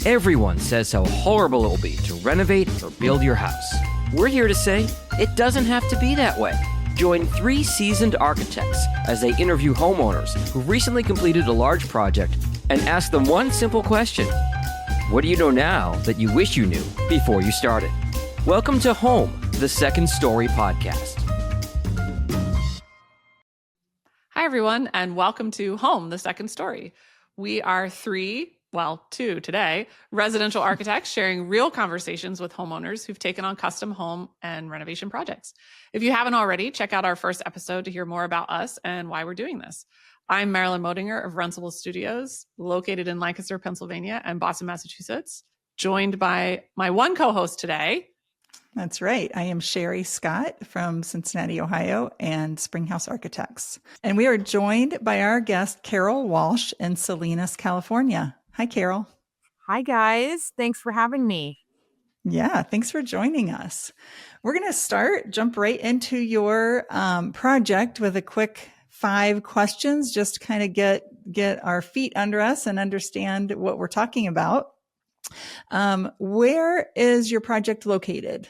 Everyone says how horrible it will be to renovate or build your house. We're here to say it doesn't have to be that way. Join 3 seasoned architects as they interview homeowners who recently completed a large project and ask them one simple question. What do you know now that you wish you knew before you started? Welcome to Home, the Second Story podcast. Hi, everyone, and welcome to Home, the Second Story. We are 2 today, residential architects sharing real conversations with homeowners who've taken on custom home and renovation projects. If you haven't already, check out our first episode to hear more about us and why we're doing this. I'm Marilyn Modinger of Rental Studios, located in Lancaster, Pennsylvania, and Boston, Massachusetts, joined by my one co-host today. That's right. I am Sherry Scott from Cincinnati, Ohio, and Springhouse Architects. And we are joined by our guest, Carol Walsh in Salinas, California. Hi, Carol. Hi, guys. Thanks for having me. Yeah, thanks for joining us. We're going to jump right into your project with a quick 5 questions, just to kind of get our feet under us and understand what we're talking about. Where is your project located?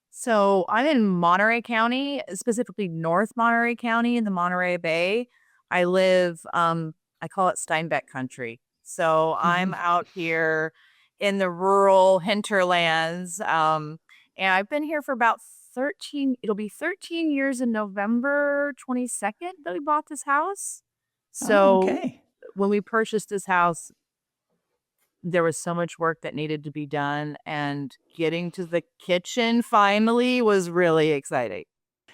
So I'm in Monterey County, specifically North Monterey County in the Monterey Bay. I live, I call it Steinbeck country. So I'm out here in the rural hinterlands. And I've been here for about it'll be 13 years in November 22nd that we bought this house. So when we purchased this house, there was so much work that needed to be done, and getting to the kitchen finally was really exciting.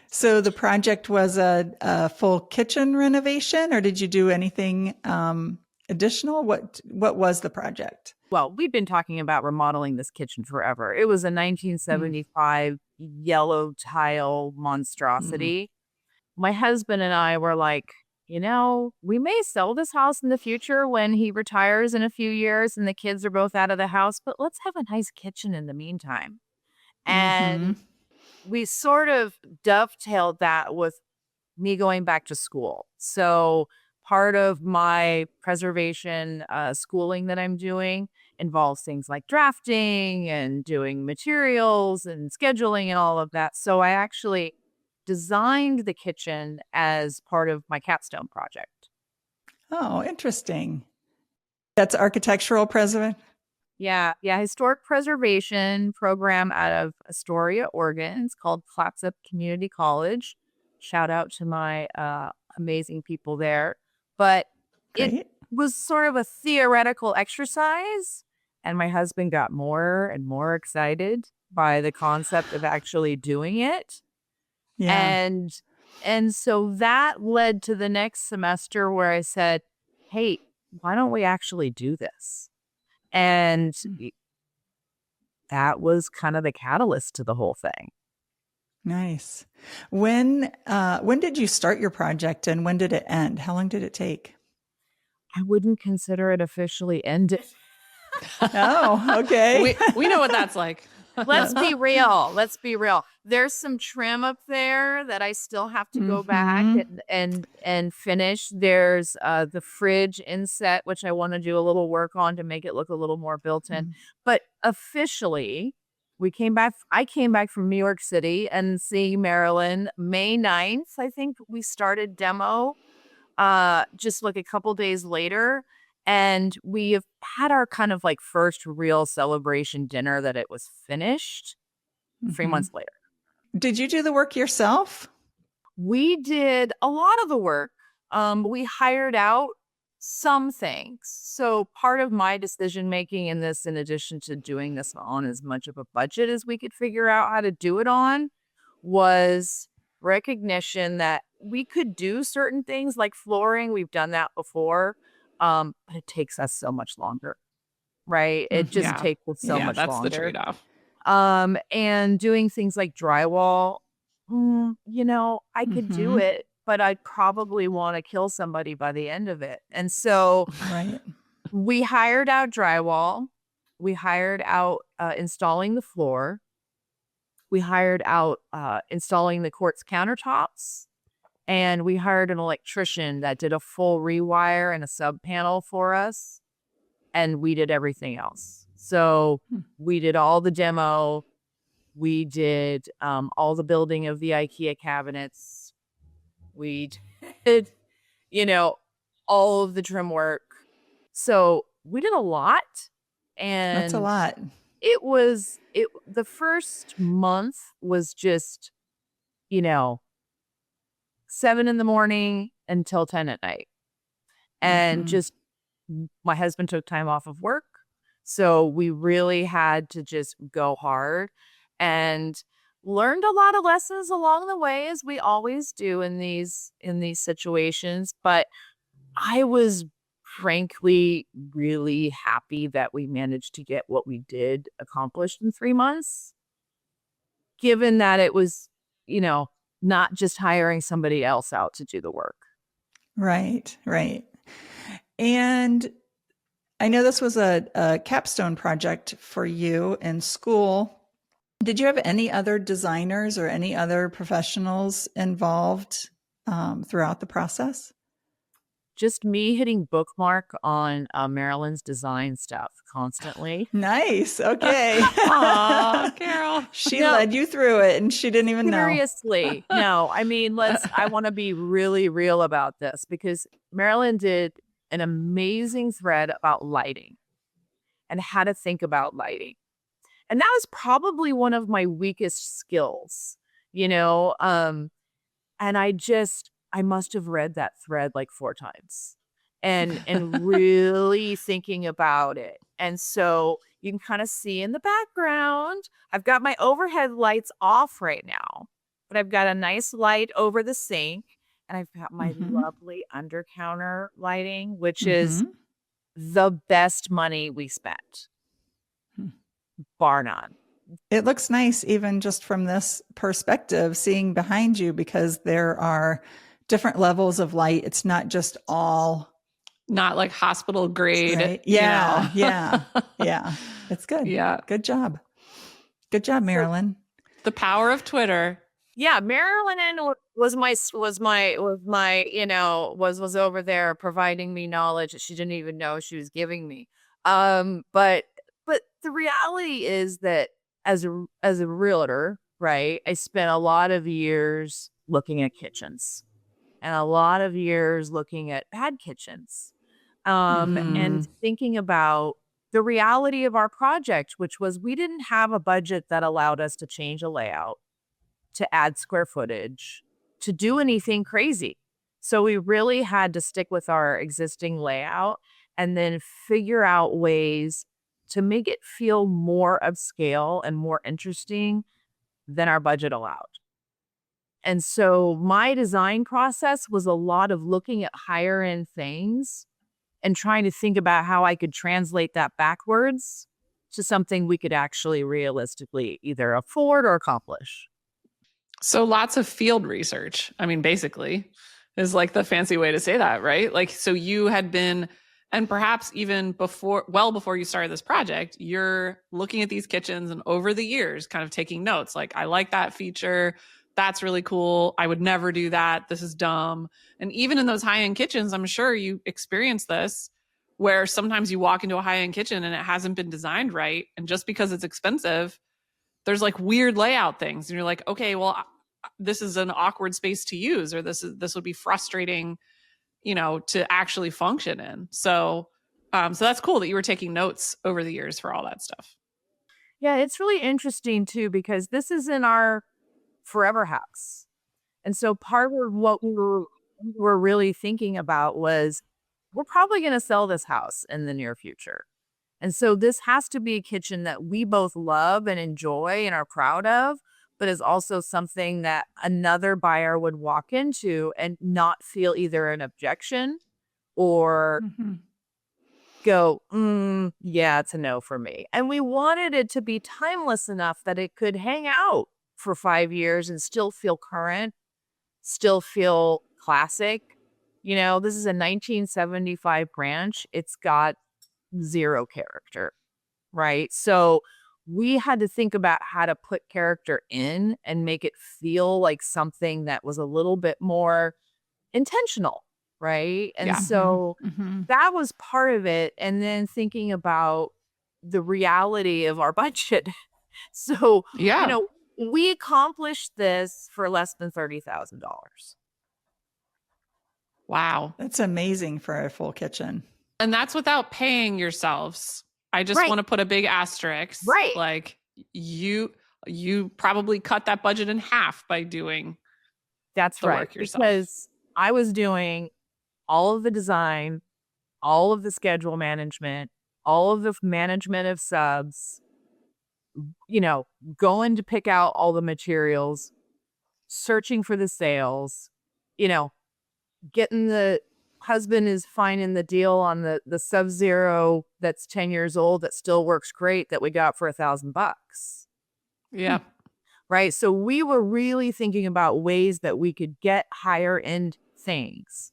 So the project was a full kitchen renovation, or did you do anything additional? What was the project? Well, we've been talking about remodeling this kitchen forever. It was a 1975 yellow tile monstrosity. My husband and I were like, we may sell this house in the future when he retires in a few years and the kids are both out of the house, but let's have a nice kitchen in the meantime. And we sort of dovetailed that with me going back to school. So part of my preservation schooling that I'm doing involves things like drafting and doing materials and scheduling and all of that. So I actually designed the kitchen as part of my capstone project. Oh, interesting. That's architectural preservation? Yeah. Historic preservation program out of Astoria, Oregon. It's called Clatsop Community College. Shout out to my amazing people there. But it was sort of a theoretical exercise, and my husband got more and more excited by the concept of actually doing it. Yeah. And so that led to the next semester where I said, hey, why don't we actually do this? And that was kind of the catalyst to the whole thing. Nice. When did you start your project and when did it end? How long did it take? I wouldn't consider it officially ended. Oh, okay. We know what that's like. Let's be real. There's some trim up there that I still have to go back and finish. There's the fridge inset, which I want to do a little work on to make it look a little more built in. But officially, I came back from New York City and see Maryland May 9th. I think we started demo just like a couple days later. And we have had our kind of like first real celebration dinner that it was finished 3 months later. Did you do the work yourself? We did a lot of the work. We hired out some things. So part of my decision making in this, in addition to doing this on as much of a budget as we could figure out how to do it on, was recognition that we could do certain things like flooring. We've done that before. But it takes us so much longer, right? It just takes us so much that's longer. The trade-off. And doing things like drywall, I could do it, but I'd probably want to kill somebody by the end of it. And so we hired out drywall. We hired out installing the floor. We hired out installing the quartz countertops. And we hired an electrician that did a full rewire and a sub panel for us. and we did everything else. So we did all the demo. We did all the building of the IKEA cabinets. We did, all of the trim work. So we did a lot. And That's a lot. The first month was just, 7 a.m. until 10 at night. And just my husband took time off of work. So we really had to just go hard and learned a lot of lessons along the way, as we always do in these situations. But I was frankly really happy that we managed to get what we did accomplished in 3 months, given that it was, not just hiring somebody else out to do the work. Right. And I know this was a capstone project for you in school. Did you have any other designers or any other professionals involved throughout the process? Just me hitting bookmark on Marilyn's design stuff constantly. Nice. Okay. Aw, Carol. She led you through it and she didn't even know. Seriously. No, I mean, I want to be really real about this, because Marilyn did an amazing thread about lighting and how to think about lighting. And that was probably one of my weakest skills, and I must have read that thread like 4 times and really thinking about it. And so you can kind of see in the background, I've got my overhead lights off right now, but I've got a nice light over the sink, and I've got my lovely under counter lighting, which is the best money we spent, bar none. It looks nice even just from this perspective, seeing behind you, because there are different levels of light. It's not just all not like hospital grade. Right? Yeah. Yeah. It's good. Yeah. Good job, Marilyn. The power of Twitter. Yeah, Marilyn was over there providing me knowledge that she didn't even know she was giving me. But the reality is that as a realtor, right, I spent a lot of years looking at kitchens and a lot of years looking at bad kitchens, and thinking about the reality of our project, which was we didn't have a budget that allowed us to change a layout, to add square footage, to do anything crazy. So we really had to stick with our existing layout and then figure out ways to make it feel more upscale and more interesting than our budget allowed. And so my design process was a lot of looking at higher end things and trying to think about how I could translate that backwards to something we could actually realistically either afford or accomplish. So lots of field research, I mean, basically, is like the fancy way to say that, right? Like, so you had been, and perhaps even before you started this project, you're looking at these kitchens and over the years kind of taking notes. Like, I like that feature. That's really cool. I would never do that. This is dumb. And even in those high-end kitchens, I'm sure you experience this, where sometimes you walk into a high-end kitchen and it hasn't been designed right. And just because it's expensive, there's like weird layout things. And you're like, okay, well, this is an awkward space to use, or this would be frustrating, to actually function in. So that's cool that you were taking notes over the years for all that stuff. Yeah, it's really interesting too, because this is in our forever house. And so part of what we were really thinking about was, we're probably going to sell this house in the near future. And so this has to be a kitchen that we both love and enjoy and are proud of, but is also something that another buyer would walk into and not feel either an objection or go, yeah, it's a no for me. And we wanted it to be timeless enough that it could hang out for 5 years and still feel current, still feel classic. This is a 1975 branch. It's got 0 character, right? So we had to think about how to put character in and make it feel like something that was a little bit more intentional, right? And Yeah. so Mm-hmm. that was part of it. And then thinking about the reality of our budget. So, Yeah. we accomplished this for less than $30,000. Wow. That's amazing for a full kitchen. And that's without paying yourselves. I just Right. want to put a big asterisk. Right. Like you probably cut that budget in half by doing That's the right. work yourself. Because I was doing all of the design, all of the schedule management, all of the management of subs, going to pick out all the materials, searching for the sales, you know, getting the husband is finding the deal on the Sub-Zero that's 10 years old that still works great that we got for $1,000. Yeah. Right. So we were really thinking about ways that we could get higher end things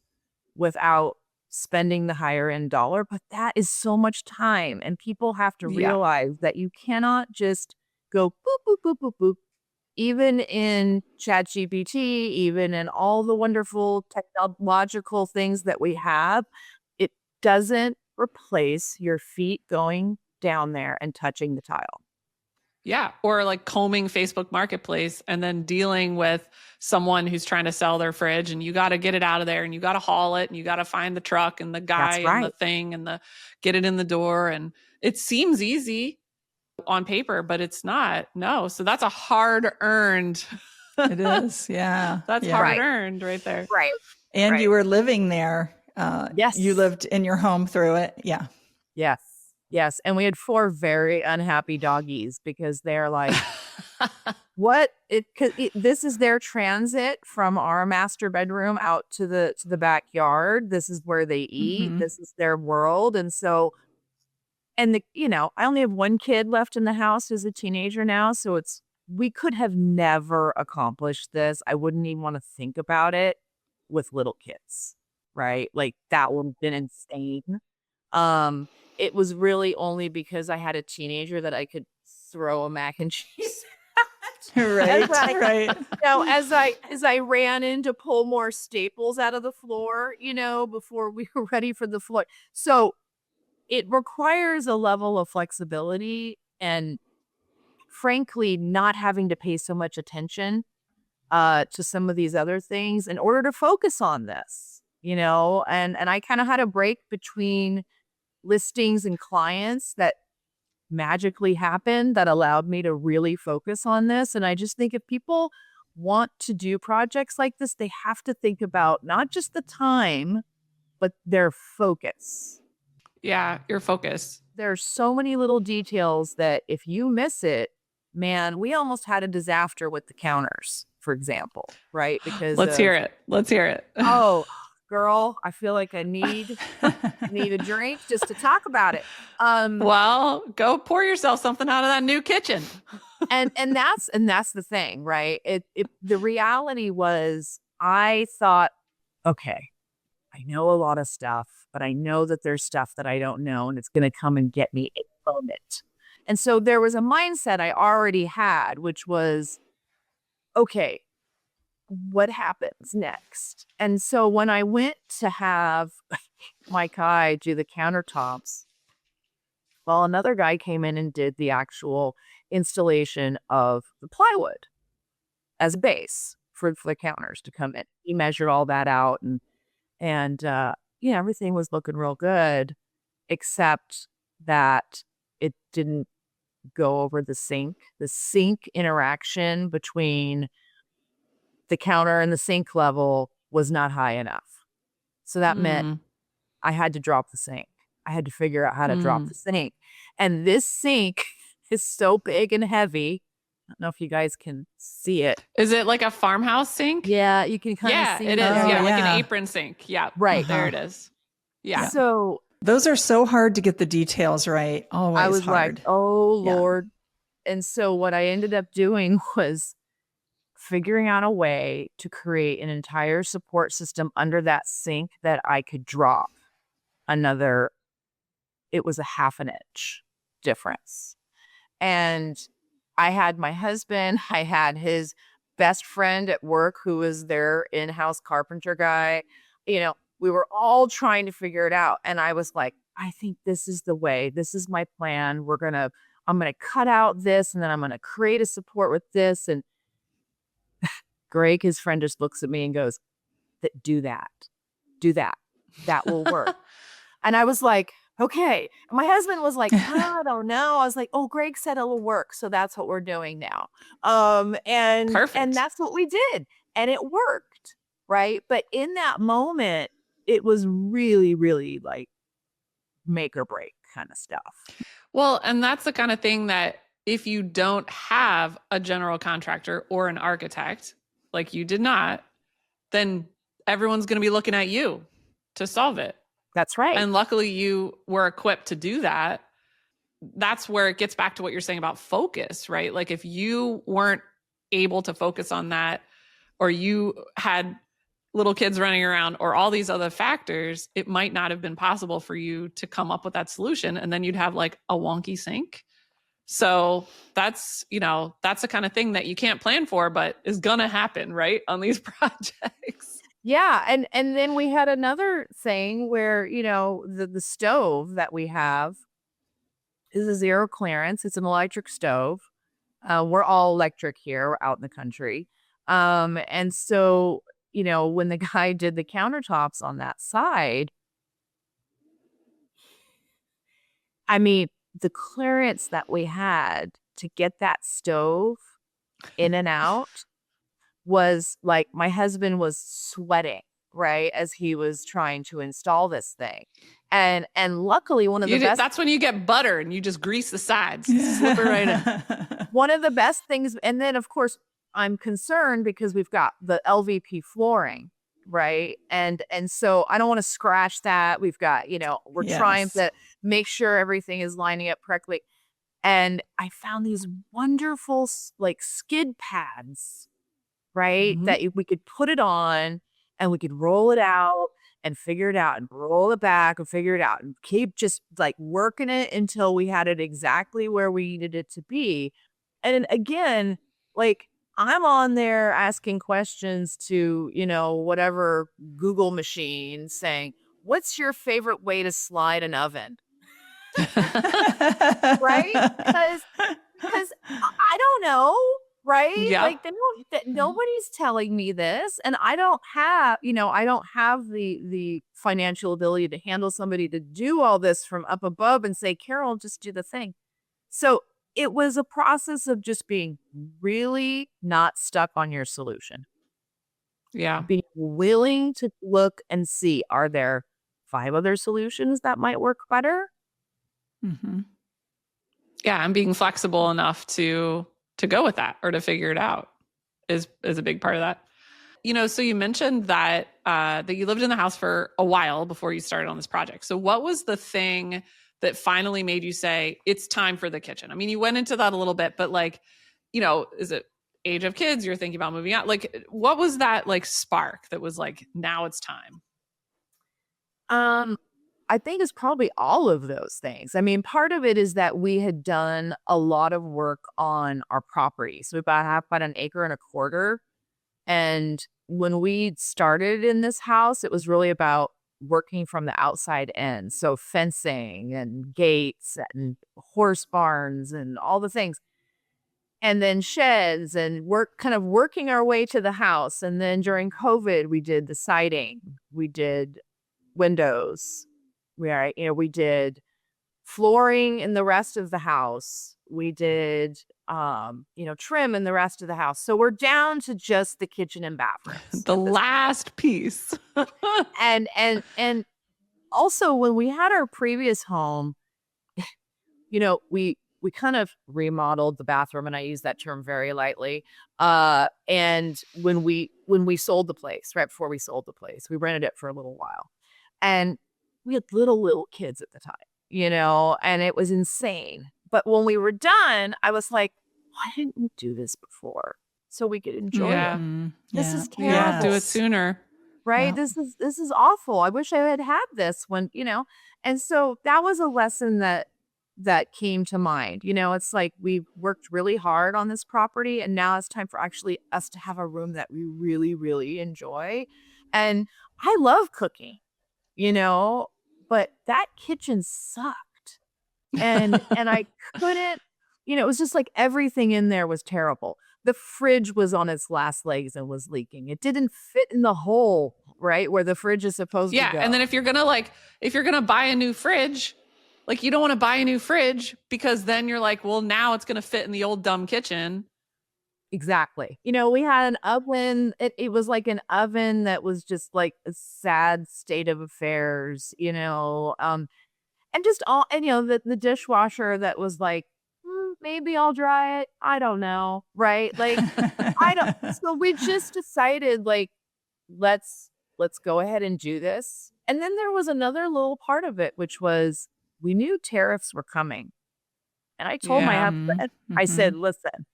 without spending the higher end dollar. But that is so much time. And people have to Yeah. realize that you cannot just go boop, boop, boop, boop, boop. Even in ChatGPT, even in all the wonderful technological things that we have, it doesn't replace your feet going down there and touching the tile. Yeah. Or like combing Facebook Marketplace and then dealing with someone who's trying to sell their fridge, and you got to get it out of there and you got to haul it and you got to find the truck and the guy and the thing and get it in the door. And it seems easy on paper, but it's not. No. So that's a hard earned. It is. Yeah. That's yeah. hard earned right there. Right. And Right. you were living there. Yes. You lived in your home through it. Yeah. Yes. Yes. And we had 4 very unhappy doggies because they're like, what? This is their transit from our master bedroom out to the backyard. This is where they eat. Mhm. This is their world. And so, I only have 1 kid left in the house who's a teenager now. So we could have never accomplished this. I wouldn't even want to think about it with little kids, right? Like that would have been insane. It was really only because I had a teenager that I could throw a mac and cheese at. Right. Right. As I ran in to pull more staples out of the floor, before we were ready for the floor. So it requires a level of flexibility and frankly, not having to pay so much attention to some of these other things in order to focus on this, and I kind of had a break between listings and clients that magically happened that allowed me to really focus on this. And I just think if people want to do projects like this, they have to think about not just the time, but their focus. Yeah. Your focus. There's so many little details that if you miss it, man, we almost had a disaster with the counters, for example, right? Because Let's hear it. Oh, girl, I feel like I need a drink just to talk about it. Well, go pour yourself something out of that new kitchen. and that's the thing, right? The reality was I thought, okay, I know a lot of stuff, but I know that there's stuff that I don't know, and it's going to come and get me in a moment. And so there was a mindset I already had, which was, okay, what happens next? And so when I went to have my guy do the countertops, well, another guy came in and did the actual installation of the plywood as a base for the counters to come in. He measured all that out and everything was looking real good, except that it didn't go over the sink. The sink interaction between the counter and the sink level was not high enough. So that meant I had to drop the sink. I had to figure out how to drop the sink. And this sink is so big and heavy. I don't know if you guys can see it. Is it like a farmhouse sink? Yeah, you can kind of see it is. Oh, Yeah, like yeah. an apron sink. Yeah. Right. There it is. Yeah. So Those are so hard to get the details right. Always I was hard. like, oh, Yeah. Lord. And so what I ended up doing was figuring out a way to create an entire support system under that sink that I could drop it was a 1/2 inch difference. And I had my husband, I had his best friend at work who was their in-house carpenter guy. We were all trying to figure it out. And I was like, I think this is the way. This is my plan. I'm going to cut out this, and then I'm going to create a support with this. And Greg, his friend, just looks at me and goes, do that. Do that. That will work. And I was like, okay. And my husband was like, I don't know. I was like, oh, Greg said it'll work. So that's what we're doing now. Perfect. And that's what we did. And it worked. Right. But in that moment, it was really, really like make or break kind of stuff. Well, and that's the kind of thing that if you don't have a general contractor or an architect, like you did not, then everyone's going to be looking at you to solve it. That's right. And luckily you were equipped to do that. That's where it gets back to what you're saying about focus, right? Like if you weren't able to focus on that, or you had little kids running around or all these other factors, it might not have been possible for you to come up with that solution. And then you'd have like a wonky sink. So that's the kind of thing that you can't plan for, but is going to happen, right? On these projects. Yeah. And then we had another thing where, the stove that we have is a zero clearance. It's an electric stove. We're all electric here. We're out in the country. And so, when the guy did the countertops on that side, I mean, the clearance that we had to get that stove in and out was like, my husband was sweating, right, as he was trying to install this thing. And luckily one of the best, that's when you get butter and you just grease the sides, slip it right in. One of the best things. And then of course I'm concerned because we've got the LVP flooring, right? And so I don't want to scratch that. We've got, we're trying to make sure everything is lining up correctly. And I found these wonderful like skid pads, right? Mm-hmm. That we could put it on and we could roll it out and figure it out and roll it back and figure it out and keep just like working it until we had it exactly where we needed it to be. And again, like I'm on there asking questions to, whatever Google machine saying, what's your favorite way to slide an oven? Right? Because I don't know. Right? Yep. Like nobody's telling me this, and I don't have the financial ability to handle somebody to do all this from up above and say, Carol, just do the thing. So it was a process of just being really not stuck on your solution. Yeah. Being willing to look and see, are there 5 other solutions that might work better? Mm-hmm. Yeah. I'm being flexible enough to go with that or to figure it out is a big part of that. So you mentioned that that you lived in the house for a while before you started on this project. So what was the thing that finally made you say, it's time for the kitchen? I mean, you went into that a little bit, but like, is it age of kids? You're thinking about moving out? Like, what was that like spark that was like, now it's time? I think it's probably all of those things. I mean, part of it is that we had done a lot of work on our property. So we have about an acre and a quarter. And when we started in this house, it was really about working from the outside in. So fencing and gates and horse barns and all the things. And then sheds and working our way to the house. And then during COVID, we did the siding. We did windows. We did flooring in the rest of the house. We did, trim in the rest of the house. So we're down to just the kitchen and bathrooms. The last piece. And also when we had our previous home, we kind of remodeled the bathroom, and I use that term very lightly. And when we sold the place, right before we sold the place, we rented it for a little while. And we had little kids at the time, and it was insane. But when we were done, I was like, why didn't we do this before? So we could enjoy it. This is terrible. Yeah, do it sooner. Right? Yeah. This is awful. I wish I had this when, and so that was a lesson that came to mind. It's like we worked really hard on this property, and now it's time for actually us to have a room that we really, really enjoy. And I love cooking. but that kitchen sucked. And I couldn't, it was just like everything in there was terrible. The fridge was on its last legs and was leaking. It didn't fit in the hole, right? Where the fridge is supposed to go. And then if you're gonna buy a new fridge, like you don't want to buy a new fridge because then you're like, well, now it's gonna fit in the old dumb kitchen. Exactly. We had an oven. It was like an oven that was just like a sad state of affairs, and just all, and the dishwasher that was like, maybe I'll dry it. I don't know. Right. Like, so we just decided like, let's go ahead and do this. And then there was another little part of it, which was we knew tariffs were coming. And I told my husband, I said, listen,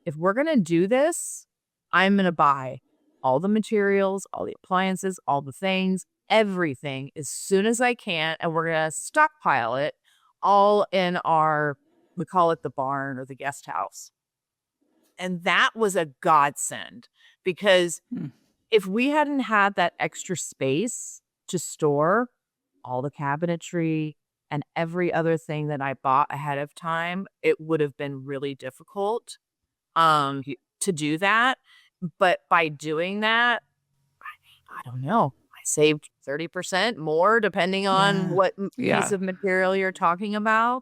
if we're going to do this, I'm going to buy all the materials, all the appliances, all the things, everything as soon as I can. And we're going to stockpile it all in we call it the barn or the guest house. And that was a godsend because if we hadn't had that extra space to store all the cabinetry and every other thing that I bought ahead of time, it would have been really difficult to do that. But by doing that, I don't know, I saved 30% more depending on what piece of material you're talking about.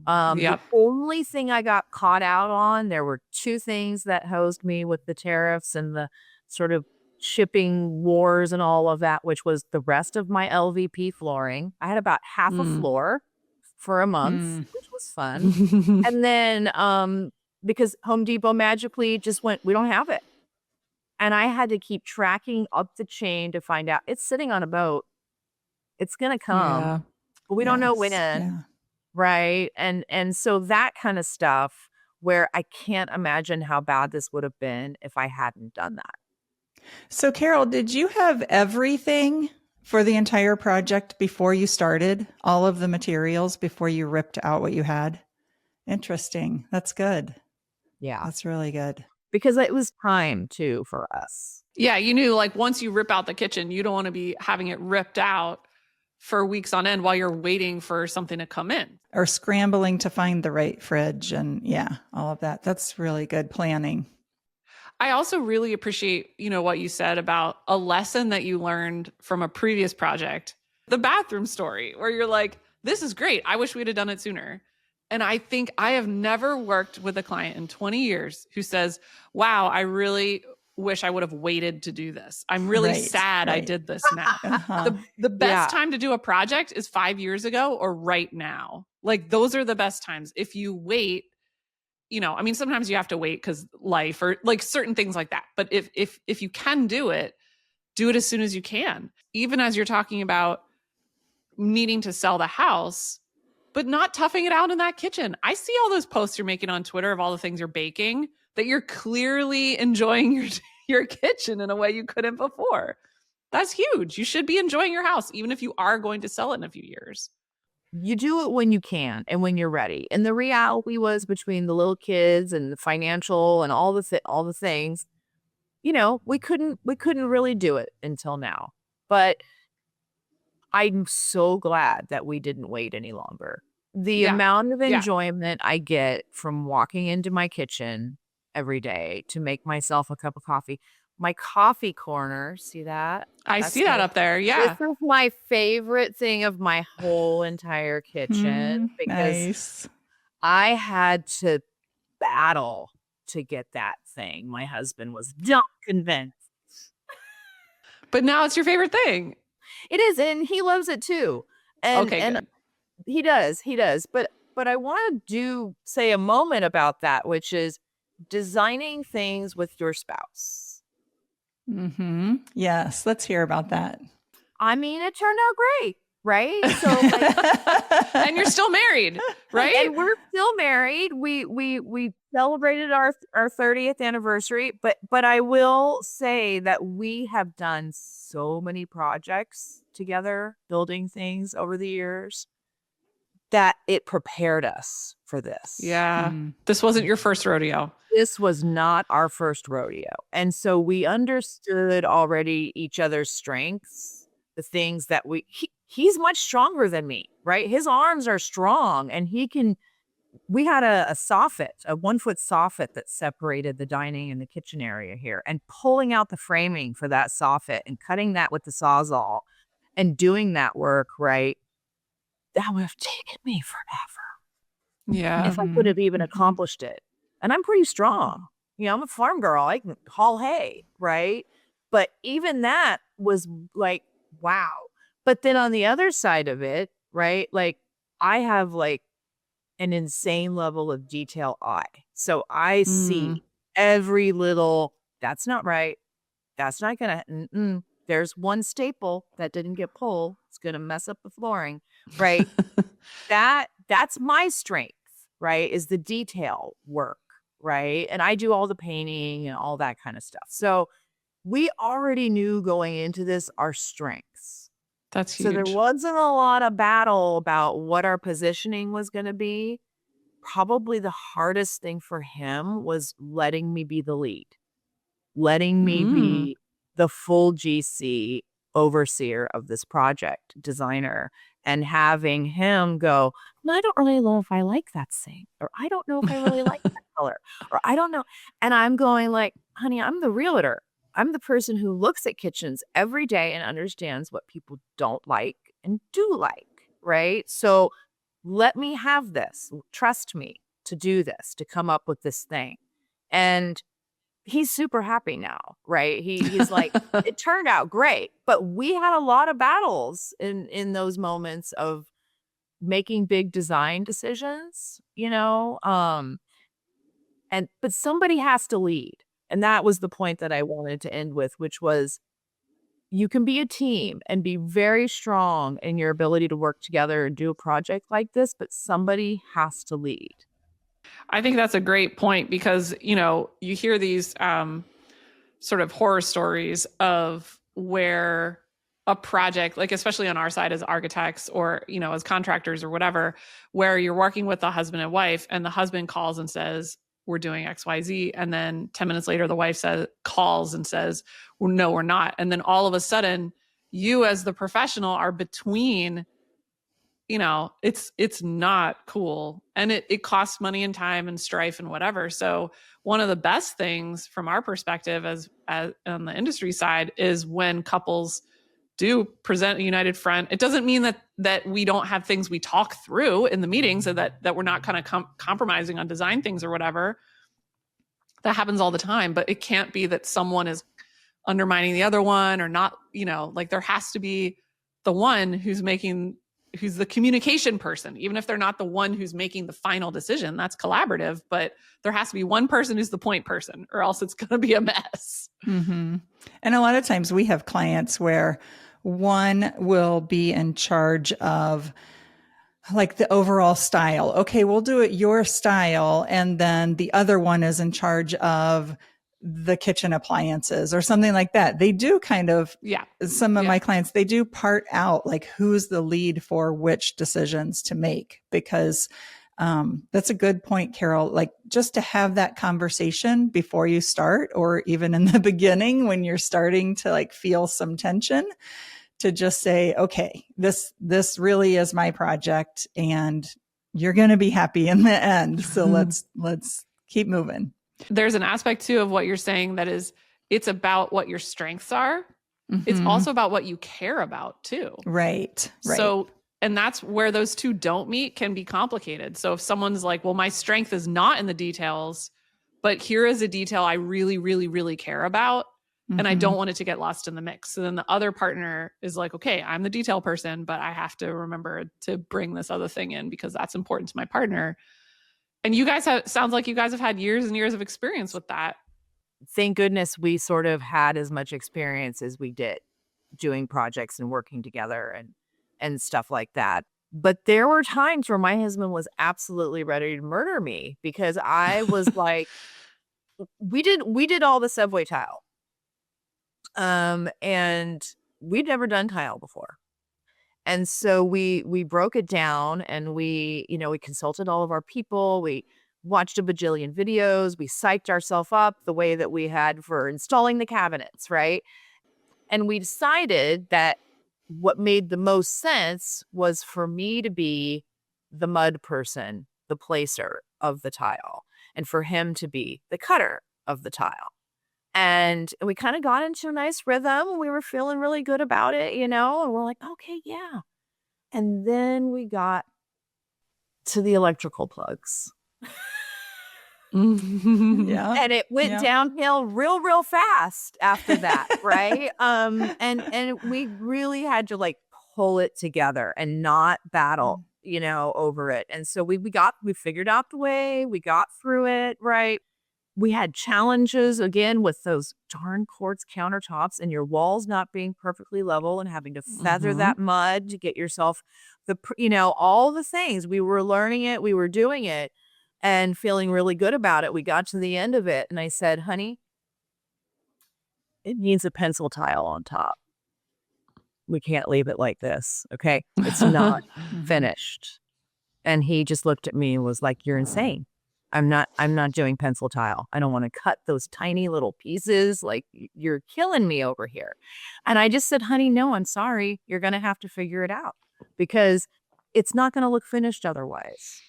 The only thing I got caught out on, there were two things that hosed me with the tariffs and the sort of shipping wars and all of that, which was the rest of my LVP flooring. I had about half a floor for a month, which was fun. And then because Home Depot magically just went, we don't have it. And I had to keep tracking up the chain to find out it's sitting on a boat. It's going to come, but we don't know when. Yeah. Right. And so that kind of stuff where I can't imagine how bad this would have been if I hadn't done that. So Carol, did you have everything for the entire project before you started? All of the materials before you ripped out what you had? Interesting. That's good. Yeah. That's really good. Because it was time too for us. Yeah. You knew like once you rip out the kitchen, you don't want to be having it ripped out for weeks on end while you're waiting for something to come in. Or scrambling to find the right fridge and all of that. That's really good planning. I also really appreciate, what you said about a lesson that you learned from a previous project, the bathroom story, where you're like, this is great. I wish we'd have done it sooner. And I think I have never worked with a client in 20 years who says, wow, I really wish I would have waited to do this. I'm really sad I did this now. The best time to do a project is 5 years ago or right now. Like those are the best times. If you wait, sometimes you have to wait because life or like certain things like that. But if you can do it as soon as you can. Even as you're talking about needing to sell the house, but not toughing it out in that kitchen. I see all those posts you're making on Twitter of all the things you're baking that you're clearly enjoying your kitchen in a way you couldn't before. That's huge. You should be enjoying your house, even if you are going to sell it in a few years. You do it when you can and when you're ready. And the reality was between the little kids and the financial and all the things, we couldn't really do it until now. But I'm so glad that we didn't wait any longer. The amount of enjoyment I get from walking into my kitchen every day to make myself a cup of coffee. My coffee corner, see that? I see that up there. Yeah. This is my favorite thing of my whole entire kitchen because I had to battle to get that thing. My husband was not convinced. But now it's your favorite thing. It is, and he loves it too. And, good. He does. But I want to say a moment about that, which is designing things with your spouse. Yes, let's hear about that. I mean, it turned out great, right? So, and you're still married, right? And we're still married. We celebrated our 30th anniversary, but I will say that we have done so many projects together, building things over the years, that it prepared us for this. Yeah. This wasn't your first rodeo. This was not our first rodeo. And so we understood already each other's strengths the things that he's much stronger than me, right? His arms are strong and we had a soffit, a 1-foot soffit that separated the dining and the kitchen area here, and pulling out the framing for that soffit and cutting that with the Sawzall and doing that work, right? That would have taken me forever Yeah. if I could have even accomplished it. And I'm pretty strong. I'm a farm girl. I can haul hay, right? But even that was like, wow. But then on the other side of it, right? Like I have like an insane level of detail eye. So I see every little, that's not right. That's not gonna, there's one staple that didn't get pulled. It's gonna mess up the flooring, right? That's my strength, right? Is the detail work, right? And I do all the painting and all that kind of stuff. So we already knew going into this our strengths. That's huge. So there wasn't a lot of battle about what our positioning was going to be. Probably the hardest thing for him was letting me be the lead, letting me be the full GC overseer of this project, designer, and having him go, no, I don't really know if I like that sink, or I don't know if I really like that color, or I don't know. And I'm going like, honey, I'm the realtor. I'm the person who looks at kitchens every day and understands what people don't like and do like, right? So let me have this. Trust me to do this, to come up with this thing. And he's super happy now, right? He's like, it turned out great. But we had a lot of battles in those moments of making big design decisions, but somebody has to lead. And that was the point that I wanted to end with, which was you can be a team and be very strong in your ability to work together and do a project like this, but somebody has to lead. I think that's a great point because, you hear these sort of horror stories of where a project, like especially on our side as architects or, as contractors or whatever, where you're working with the husband and wife and the husband calls and says, we're doing XYZ. And then 10 minutes later, the wife calls and says, well, no, we're not. And then all of a sudden, you as the professional are between, it's not cool. And it costs money and time and strife and whatever. So one of the best things from our perspective as on the industry side is when couples do present a united front. It doesn't mean that we don't have things we talk through in the meetings and that we're not kind of compromising on design things or whatever. That happens all the time, but it can't be that someone is undermining the other one or not, like there has to be the one who's the communication person, even if they're not the one who's making the final decision. That's collaborative, but there has to be one person who's the point person or else it's going to be a mess. Mm-hmm. And a lot of times we have clients where one will be in charge of like the overall style. Okay, we'll do it your style. And then the other one is in charge of the kitchen appliances or something like that. They do kind of, some of my clients, they do part out like who's the lead for which decisions to make, because that's a good point, Carol. Like just to have that conversation before you start, or even in the beginning when you're starting to like feel some tension, to just say, okay, this really is my project and you're going to be happy in the end. So let's keep moving. There's an aspect too of what you're saying that is, it's about what your strengths are. It's also about what you care about too. Right. So, and that's where those two don't meet can be complicated. So if someone's like, well, my strength is not in the details, but here is a detail I really, really, really care about. And I don't want it to get lost in the mix. So then the other partner is like, okay, I'm the detail person, but I have to remember to bring this other thing in because that's important to my partner. And you guys sounds like you guys have had years and years of experience with that. Thank goodness we sort of had as much experience as we did doing projects and working together and stuff like that. But there were times where my husband was absolutely ready to murder me because I was like, we did all the subway tile. And we'd never done tile before. And so we broke it down and we consulted all of our people. We watched a bajillion videos. We psyched ourselves up the way that we had for installing the cabinets, right? And we decided that what made the most sense was for me to be the mud person, the placer of the tile, and for him to be the cutter of the tile. And we kind of got into a nice rhythm. We were feeling really good about it, and we're like, okay, yeah. And then we got to the electrical plugs. Yeah. And it went downhill real fast after that, right? And we really had to like pull it together and not battle, over it. And so we figured out the way, we got through it, right? We had challenges again with those darn quartz countertops and your walls not being perfectly level and having to feather that mud to get yourself all the things. We were learning it, we were doing it and feeling really good about it. We got to the end of it and I said, honey, it needs a pencil tile on top. We can't leave it like this. Okay. It's not finished. And he just looked at me and was like, you're insane. I'm not doing pencil tile. I don't want to cut those tiny little pieces. Like, you're killing me over here. And I just said, honey, no, I'm sorry. You're going to have to figure it out because it's not going to look finished otherwise.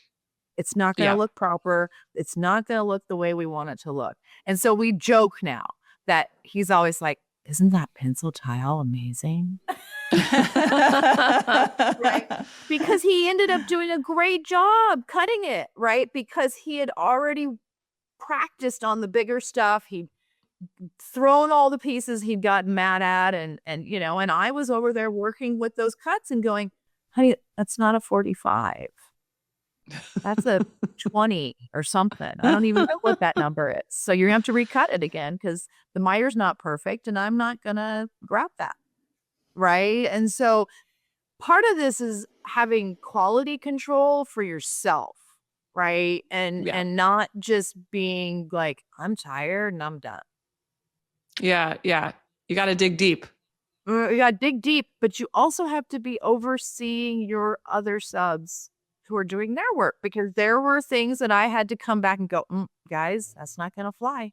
It's not going to look proper. It's not going to look the way we want it to look. And so we joke now that he's always like, isn't that pencil tile amazing? Right? Because he ended up doing a great job cutting it, right? Because he had already practiced on the bigger stuff. He'd thrown all the pieces he'd gotten mad at. And I was over there working with those cuts and going, honey, that's not a 45. That's a 20 or something. I don't even know what that number is. So you're going to have to recut it again because the miter's not perfect and I'm not going to grab that. Right. And so part of this is having quality control for yourself. Right. And not just being like, I'm tired and I'm done. Yeah. Yeah. You got to dig deep. You got to dig deep, but you also have to be overseeing your other subs who are doing their work because there were things that I had to come back and go, guys, that's not going to fly.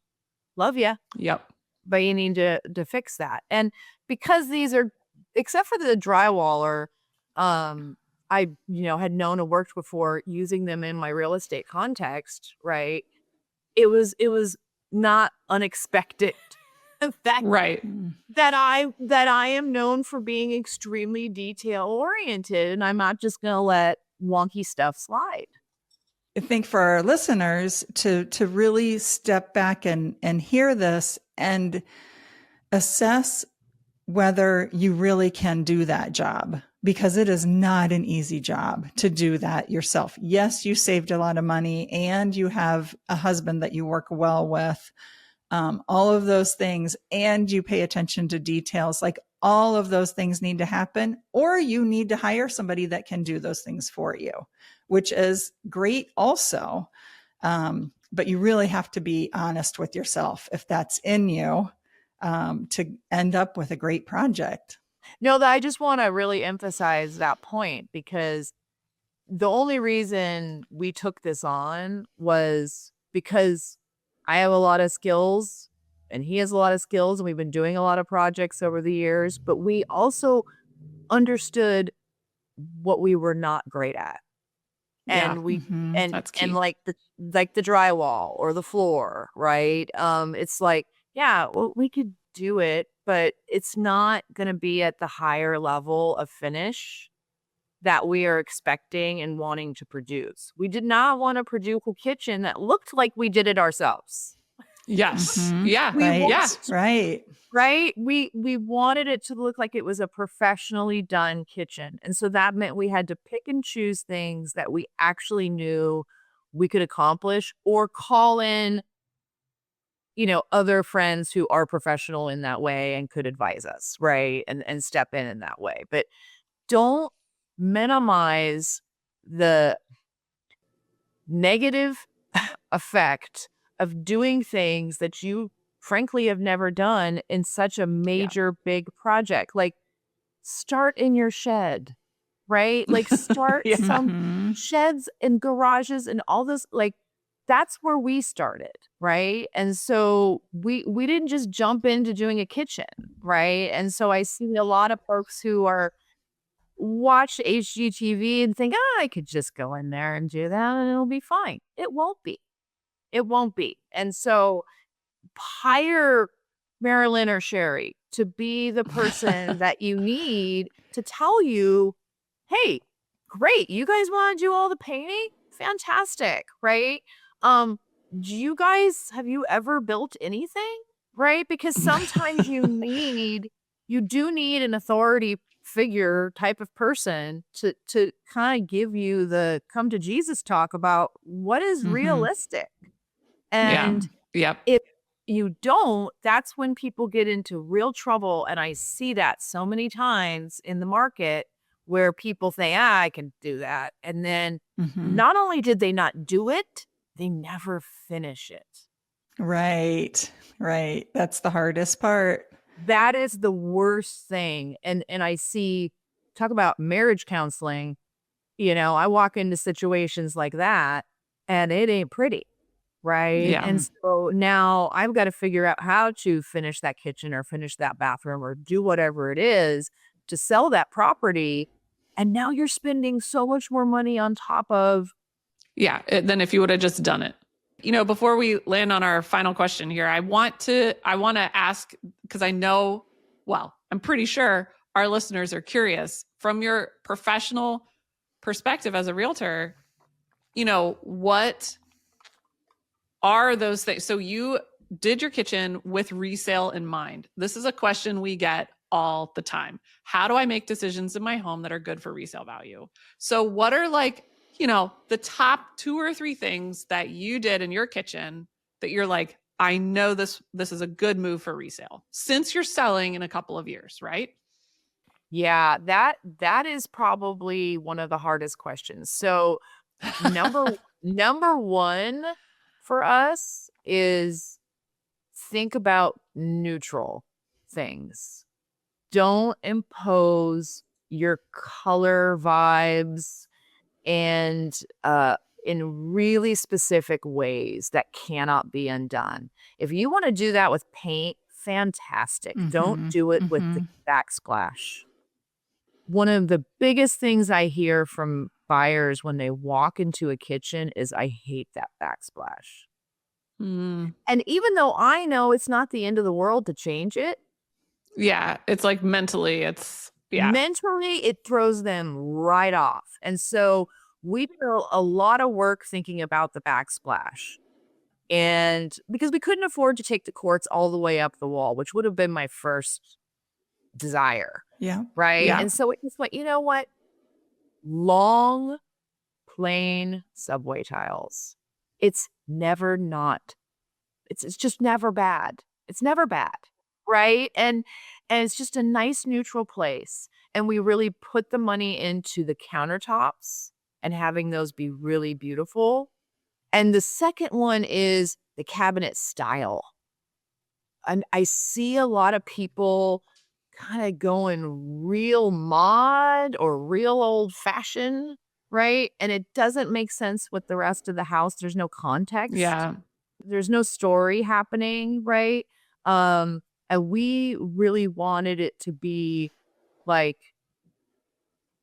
Love you. Yep. But you need to fix that. And because these are, except for the drywaller, I, had known and worked before using them in my real estate context, right? It was not unexpected. Right. That I am known for being extremely detail oriented and I'm not just going to let wonky stuff slide. I think for our listeners to really step back and hear this and assess whether you really can do that job, because it is not an easy job to do that yourself. Yes, you saved a lot of money and you have a husband that you work well with, all of those things, and you pay attention to details. Like, all of those things need to happen, or you need to hire somebody that can do those things for you, which is great also. But you really have to be honest with yourself if that's in you, to end up with a great project. No, I just want to really emphasize that point because the only reason we took this on was because I have a lot of skills and he has a lot of skills and we've been doing a lot of projects over the years, but we also understood what we were not great at. And and like the drywall or the floor, right? It's like, we could do it, but it's not going to be at the higher level of finish that we are expecting and wanting to produce. We did not want to produce a kitchen that looked like we did it ourselves. Yes. Mm-hmm. Yeah. Right. We wanted it to look like it was a professionally done kitchen. And so that meant we had to pick and choose things that we actually knew we could accomplish or call in, other friends who are professional in that way and could advise us, right? And step in that way. But don't minimize the negative effect of doing things that you frankly have never done in such a major big project. Like, start in your shed, right? Like, start some sheds and garages and all this. Like, that's where we started, right? And so we didn't just jump into doing a kitchen, right? And so I see a lot of folks who are watch HGTV and think, I could just go in there and do that and it'll be fine. It won't be. It won't be. And so hire Marilyn or Sherry to be the person that you need to tell you, hey, great, you guys want to do all the painting? Fantastic, right? Have you ever built anything? Right? Because sometimes you do need an authority figure type of person to kind of give you the come to Jesus talk about what is realistic. And if you don't, that's when people get into real trouble. And I see that so many times in the market where people think, I can do that. And then not only did they not do it, they never finish it. Right. That's the hardest part. That is the worst thing. And I talk about marriage counseling, I walk into situations like that and it ain't pretty. Right. Yeah. And so now I've got to figure out how to finish that kitchen or finish that bathroom or do whatever it is to sell that property. And now you're spending so much more money on top of. Yeah. Than if you would have just done it. Before we land on our final question here, I want to ask, because I'm pretty sure our listeners are curious from your professional perspective as a realtor, what are those things? So you did your kitchen with resale in mind. This is a question we get all the time. How do I make decisions in my home that are good for resale value? So what are the top 2 or 3 things that you did in your kitchen that you're like, I know this is a good move for resale since you're selling in a couple of years, right? Yeah, that is probably one of the hardest questions. So number one for us is think about neutral things. Don't impose your color vibes and in really specific ways that cannot be undone. If you want to do that with paint, fantastic. Don't do it with the backsplash. One of the biggest things I hear from buyers when they walk into a kitchen is, I hate that backsplash. And even though I know it's not the end of the world to change it. Yeah. It's like mentally, mentally it throws them right off. And so we did a lot of work thinking about the backsplash. And because we couldn't afford to take the quartz all the way up the wall, which would have been my first desire. Yeah. Right. Yeah. And so it just went, you know what? Long, plain subway tiles. It's just never bad. It's never bad. Right. And it's just a nice neutral place. And we really put the money into the countertops and having those be really beautiful. And the second one is the cabinet style. And I see a lot of people kind of going real mod or real old fashioned, right? And it doesn't make sense with the rest of the house. There's no context. Yeah. There's no story happening, right? And we really wanted it to be like,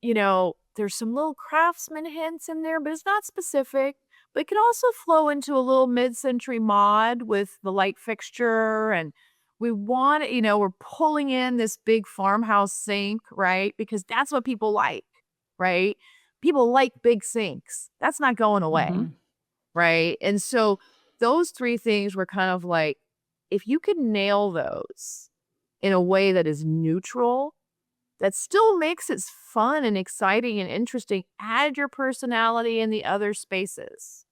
there's some little craftsman hints in there, but it's not specific. But it can also flow into a little mid-century mod with the light fixture. And we want, we're pulling in this big farmhouse sink, right? Because that's what people like, right? People like big sinks. That's not going away, right? And so those 3 things were kind of like, if you could nail those in a way that is neutral, that still makes it fun and exciting and interesting, add your personality in the other spaces.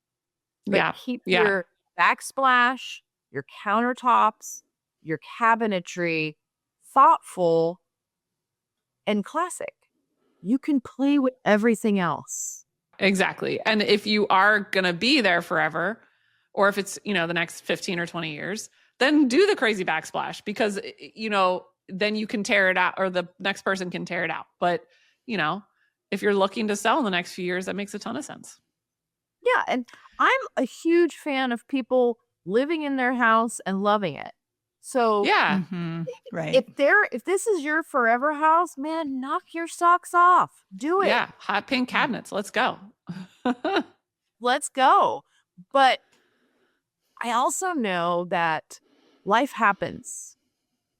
But keep your backsplash, your countertops, your cabinetry thoughtful and classic. You can play with everything else. Exactly. And if you are going to be there forever, or if it's, the next 15 or 20 years, then do the crazy backsplash because, then you can tear it out or the next person can tear it out. But, if you're looking to sell in the next few years, that makes a ton of sense. Yeah. And I'm a huge fan of people living in their house and loving it. So Yeah. Right. if this is your forever house, man, knock your socks off. Do it. Yeah. Hot pink cabinets. Let's go. Let's go. But I also know that life happens,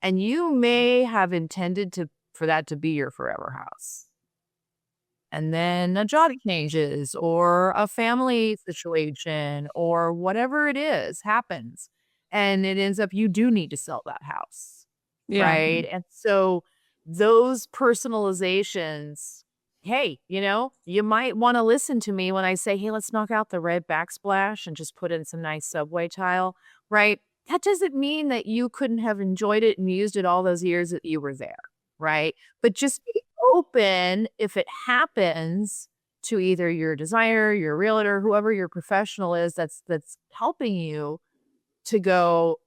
and you may have intended for that to be your forever house. And then a job changes or a family situation or whatever it is happens. And it ends up you do need to sell that house. Yeah. Right. And so those personalizations, hey, you might want to listen to me when I say, hey, let's knock out the red backsplash and just put in some nice subway tile. Right. That doesn't mean that you couldn't have enjoyed it and used it all those years that you were there. Right. But just be open if it happens to either your designer, your realtor, whoever your professional is that's helping you to go,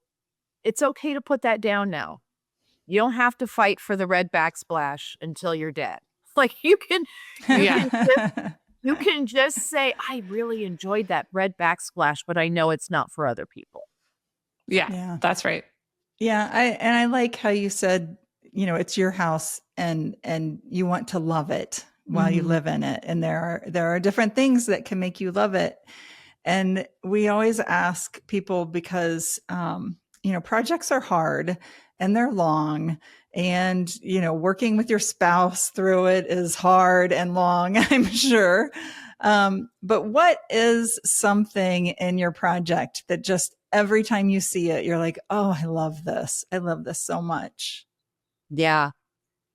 it's okay to put that down now. You don't have to fight for the red backsplash until you're dead. Like you can just say, I really enjoyed that red backsplash, but I know it's not for other people. Yeah. That's right. Yeah. I like how you said, it's your house and you want to love it while you live in it. And there are different things that can make you love it. And we always ask people because, projects are hard and they're long, and, working with your spouse through it is hard and long, I'm sure. But what is something in your project that just every time you see it, you're like, oh, I love this. I love this so much. Yeah.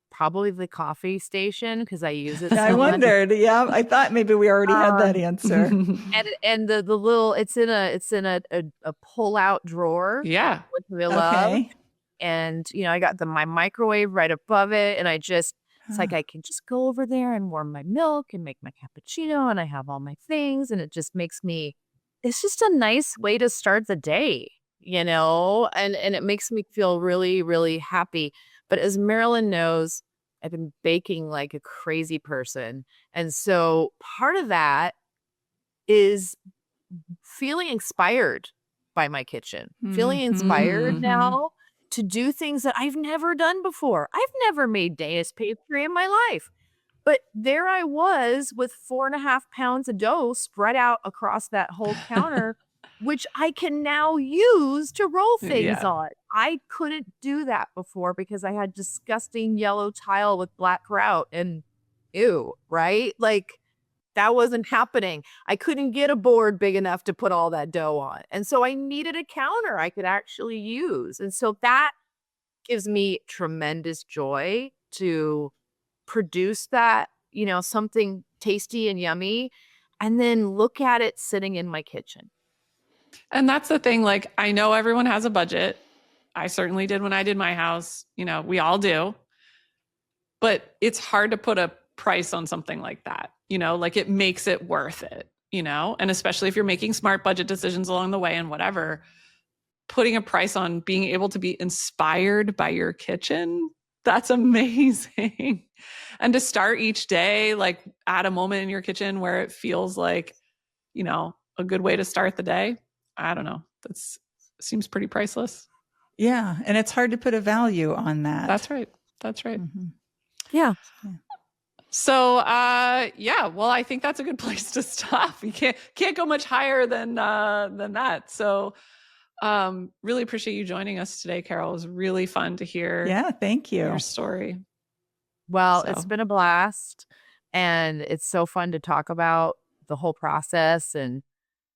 Probably the coffee station because I use it. I wondered. Yeah, I thought maybe we already had that answer. And the little it's in a pull out drawer. Yeah, which we love. And I got my microwave right above it, and it's like I can just go over there and warm my milk and make my cappuccino, and I have all my things, and it just makes me. It's just a nice way to start the day, and it makes me feel really, really happy. But as Marilyn knows, I've been baking like a crazy person. And so part of that is feeling inspired by my kitchen, feeling inspired now to do things that I've never done before. I've never made Danish pastry in my life. But there I was with 4.5 pounds of dough spread out across that whole counter, which I can now use to roll things on. I couldn't do that before because I had disgusting yellow tile with black grout and ew, right? Like that wasn't happening. I couldn't get a board big enough to put all that dough on. And so I needed a counter I could actually use. And so that gives me tremendous joy to produce that, something tasty and yummy, and then look at it sitting in my kitchen. And that's the thing. Like, I know everyone has a budget. I certainly did when I did my house. We all do. But it's hard to put a price on something like that. Like it makes it worth it, and especially if you're making smart budget decisions along the way and whatever, putting a price on being able to be inspired by your kitchen, that's amazing. And to start each day, like at a moment in your kitchen where it feels like, a good way to start the day. I don't know. Seems pretty priceless. Yeah. And it's hard to put a value on that. That's right. Mm-hmm. Yeah. So, well, I think that's a good place to stop. You can't go much higher than that. So, really appreciate you joining us today, Carol. It was really fun to hear. Yeah. Thank you. Your story. Well, it's been a blast, and it's so fun to talk about the whole process, and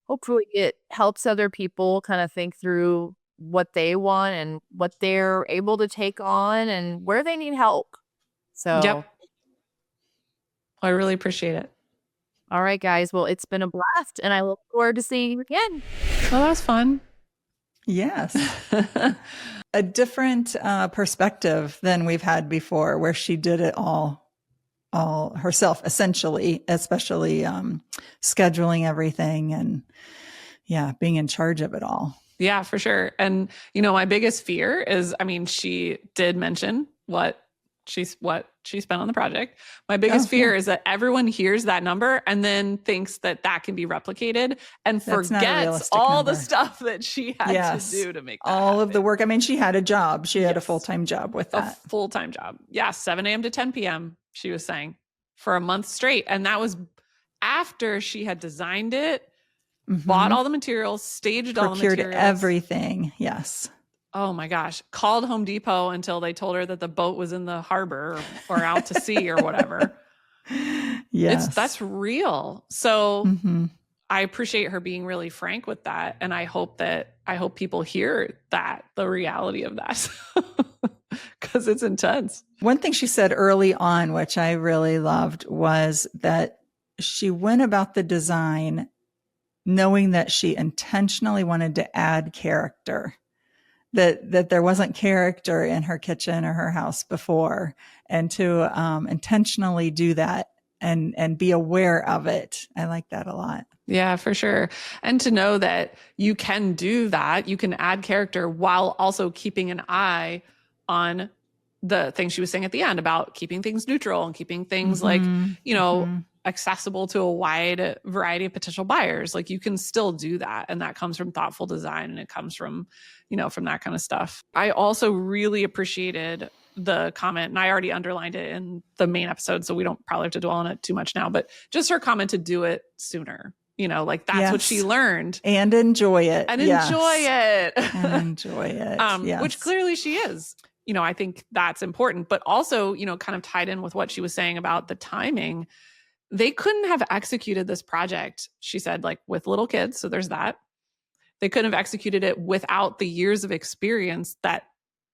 hopefully it helps other people kind of think through what they want and what they're able to take on and where they need help. So, yep. I really appreciate it. All right, guys. Well, it's been a blast, and I look forward to seeing you again. Well, that was fun. Yes. A different perspective than we've had before, where she did it all herself, essentially, especially scheduling everything and being in charge of it all. Yeah, for sure. And, my biggest fear is, she did mention what what she spent on the project. My biggest fear is that everyone hears that number and then thinks that can be replicated and forgets all the stuff that she had to do to make that happen. Of the work. I mean, she had a job. She had a full-time job with that. A full-time job. Yeah. 7 a.m. to 10 p.m. she was saying for a month straight. And that was after she had designed it, bought all the materials, staged all the materials. Procured everything. Yes. Oh my gosh. Called Home Depot until they told her that the boat was in the harbor or out to sea or whatever. Yes. That's real. So I appreciate her being really frank with that. And I hope people hear the reality of that, because it's intense. One thing she said early on, which I really loved, was that she went about the design knowing that she intentionally wanted to add character. That there wasn't character in her kitchen or her house before, and to intentionally do that and be aware of it. I like that a lot. Yeah, for sure. And to know that you can do that, you can add character while also keeping an eye on the thing she was saying at the end about keeping things neutral and keeping things accessible to a wide variety of potential buyers. Like, you can still do that. And that comes from thoughtful design, and it comes from, from that kind of stuff. I also really appreciated the comment, and I already underlined it in the main episode, so we don't probably have to dwell on it too much now, but just her comment to do it sooner. That's what she learned. And enjoy it. And enjoy it. And enjoy it. Which clearly she is. I think that's important, but also, kind of tied in with what she was saying about the timing. They couldn't have executed this project, she said, like, with little kids. So there's that. They couldn't have executed it without the years of experience that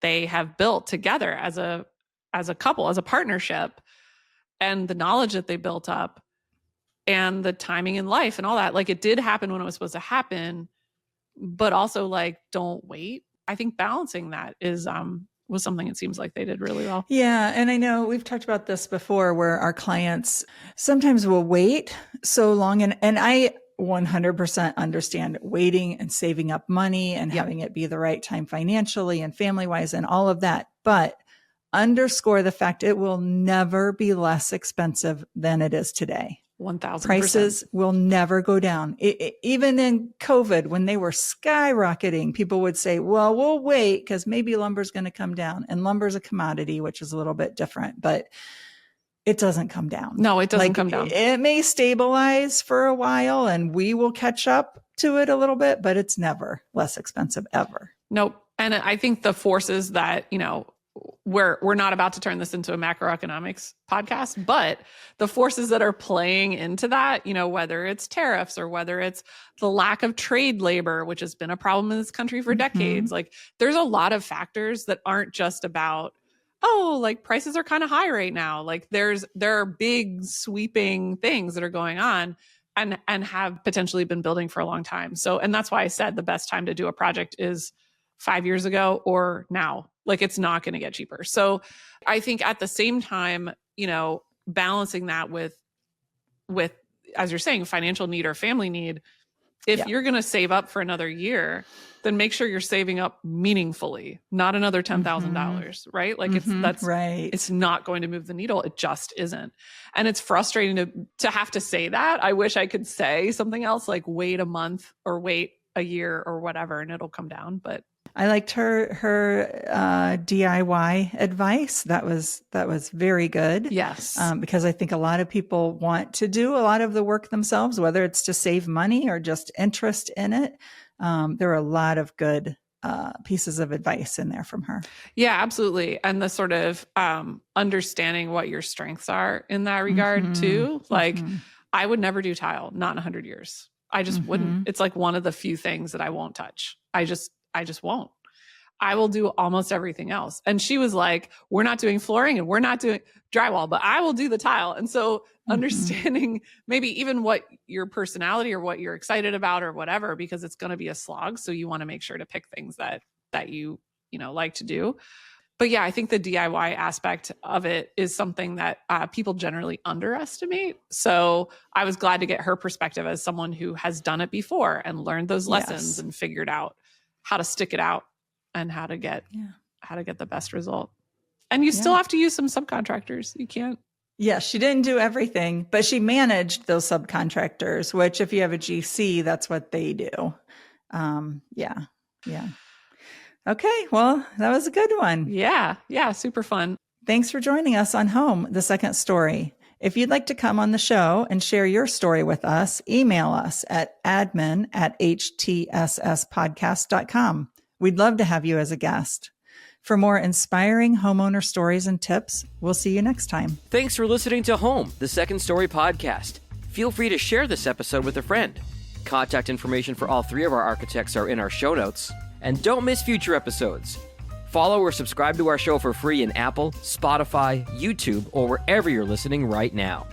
they have built together as a couple, as a partnership, and the knowledge that they built up and the timing in life and all that. Like, it did happen when it was supposed to happen, but also, like, don't wait. I think balancing that was something it seems like they did really well. Yeah. And I know we've talked about this before, where our clients sometimes will wait so long. And I 100% understand waiting and saving up money and having it be the right time financially and family wise and all of that. But underscore the fact it will never be less expensive than it is today. 1,000%. Prices will never go down. Even in COVID, when they were skyrocketing, people would say, well, we'll wait because maybe lumber's going to come down. And lumber's a commodity, which is a little bit different, but it doesn't come down. No, it doesn't come down. It may stabilize for a while and we will catch up to it a little bit, but it's never less expensive ever. Nope. And I think the forces that, we're not about to turn this into a macroeconomics podcast, but the forces that are playing into that, whether it's tariffs or whether it's the lack of trade labor, which has been a problem in this country for decades. Like, there's a lot of factors that aren't just about, prices are kind of high right now. Like, there are big sweeping things that are going on and have potentially been building for a long time. So, and that's why I said the best time to do a project is 5 years ago or now. Like, it's not going to get cheaper. So I think at the same time, balancing that with, as you're saying, financial need or family need, if you're going to save up for another year, then make sure you're saving up meaningfully, not another $10,000, right? Like, that's right. It's not going to move the needle. It just isn't. And it's frustrating to have to say that. I wish I could say something else, like wait a month or wait a year or whatever, and it'll come down. But I liked her DIY advice. That was very good. Yes. Because I think a lot of people want to do a lot of the work themselves, whether it's to save money or just interest in it. There are a lot of good pieces of advice in there from her. Yeah, absolutely. And the sort of understanding what your strengths are in that regard too. Like, I would never do tile, not in 100 years. I just wouldn't. It's like one of the few things that I won't touch. I just won't. I will do almost everything else. And she was like, we're not doing flooring and we're not doing drywall, but I will do the tile. And so understanding maybe even what your personality or what you're excited about or whatever, because it's going to be a slog. So you want to make sure to pick things that you like to do. But yeah, I think the DIY aspect of it is something that people generally underestimate. So I was glad to get her perspective as someone who has done it before and learned those lessons and figured out how to stick it out and how to get the best result. And you still have to use some subcontractors. You can't. Yeah, she didn't do everything, but she managed those subcontractors, which if you have a GC, that's what they do. Yeah. Okay, well, that was a good one. Yeah, super fun. Thanks for joining us on Home, the Second Story. If you'd like to come on the show and share your story with us, email us at admin@htsspodcast.com. We'd love to have you as a guest. For more inspiring homeowner stories and tips, we'll see you next time. Thanks for listening to Home, the Second Story podcast. Feel free to share this episode with a friend. Contact information for all three of our architects are in our show notes. And don't miss future episodes. Follow or subscribe to our show for free in Apple, Spotify, YouTube, or wherever you're listening right now.